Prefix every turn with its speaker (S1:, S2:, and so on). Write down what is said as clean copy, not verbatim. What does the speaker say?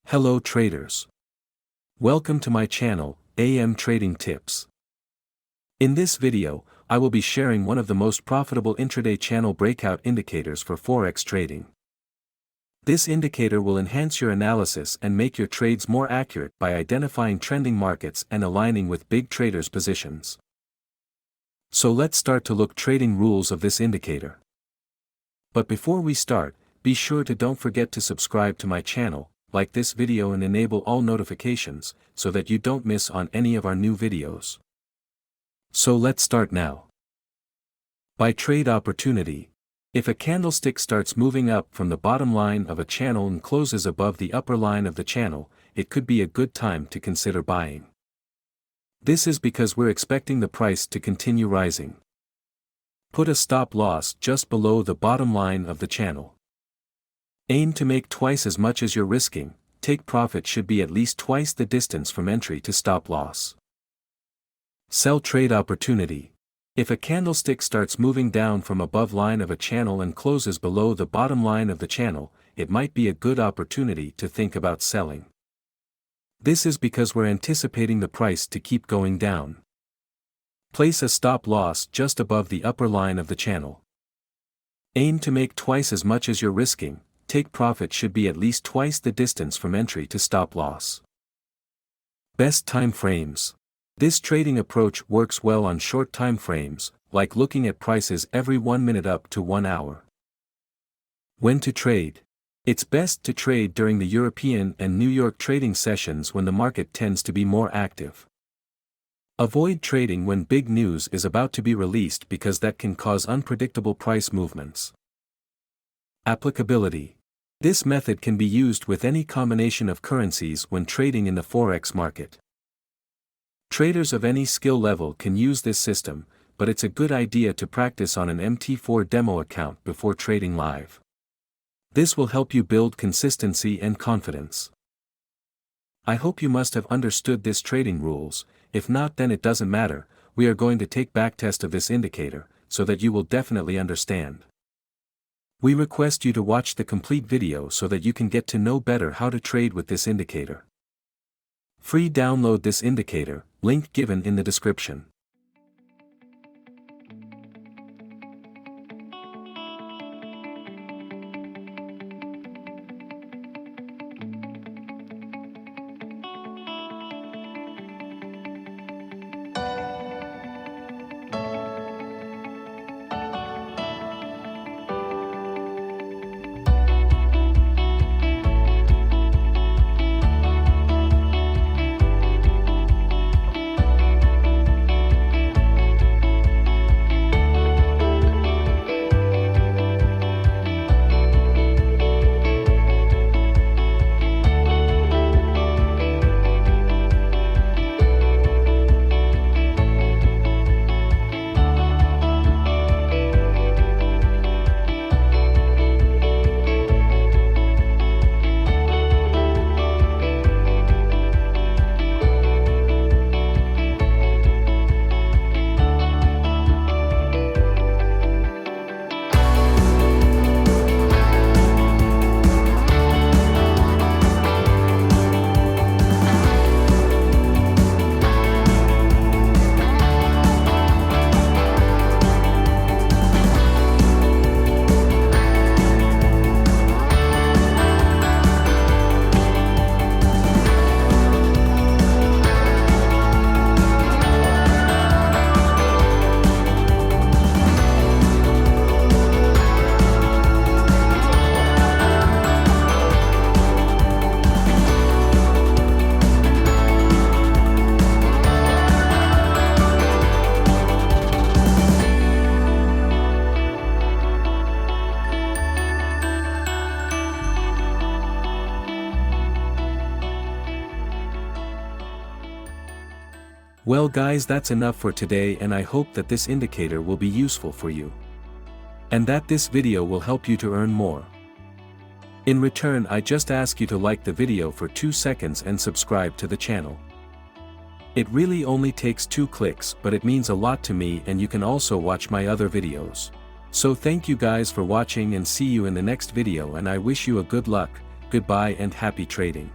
S1: Hello traders. Welcome to my channel, AM Trading Tips. In this video, I will be sharing one of the most profitable intraday channel breakout indicators for Forex trading. This indicator will enhance your analysis and make your trades more accurate by identifying trending markets and aligning with big traders' positions. So let's start to look trading rules of this indicator. But before we start, be sure to don't forget to subscribe to my channel, like this video and enable all notifications, so that you don't miss on any of our new videos. So let's start now. By trade opportunity. If a candlestick starts moving up from the bottom line of a channel and closes above the upper line of the channel, it could be a good time to consider buying. This is because we're expecting the price to continue rising. Put a stop loss just below the bottom line of the channel. Aim to make twice as much as you're risking. Take profit should be at least twice the distance from entry to stop loss. Sell trade opportunity. If a candlestick starts moving down from above line of a channel and closes below the bottom line of the channel, it might be a good opportunity to think about selling. This is because we're anticipating the price to keep going down. Place a stop loss just above the upper line of the channel. Aim to make twice as much as you're risking. Take profit should be at least twice the distance from entry to stop loss. Best time frames. This trading approach works well on short time frames, like looking at prices every 1 minute up to 1 hour. When to trade. It's best to trade during the European and New York trading sessions when the market tends to be more active. Avoid trading when big news is about to be released because that can cause unpredictable price movements. Applicability. This method can be used with any combination of currencies when trading in the Forex market. Traders of any skill level can use this system, but it's a good idea to practice on an MT4 demo account before trading live. This will help you build consistency and confidence. I hope you must have understood this trading rules. If not, then it doesn't matter. We are going to take backtest of this indicator, so that you will definitely understand. We request you to watch the complete video so that you can get to know better how to trade with this indicator. Free download this indicator, link given in the description. Well guys, that's enough for today, and I hope that this indicator will be useful for you. And that this video will help you to earn more. In return, I just ask you to like the video for 2 seconds and subscribe to the channel. It really only takes 2 clicks, but it means a lot to me, and you can also watch my other videos. So thank you guys for watching, and see you in the next video, and I wish you a good luck, goodbye and happy trading.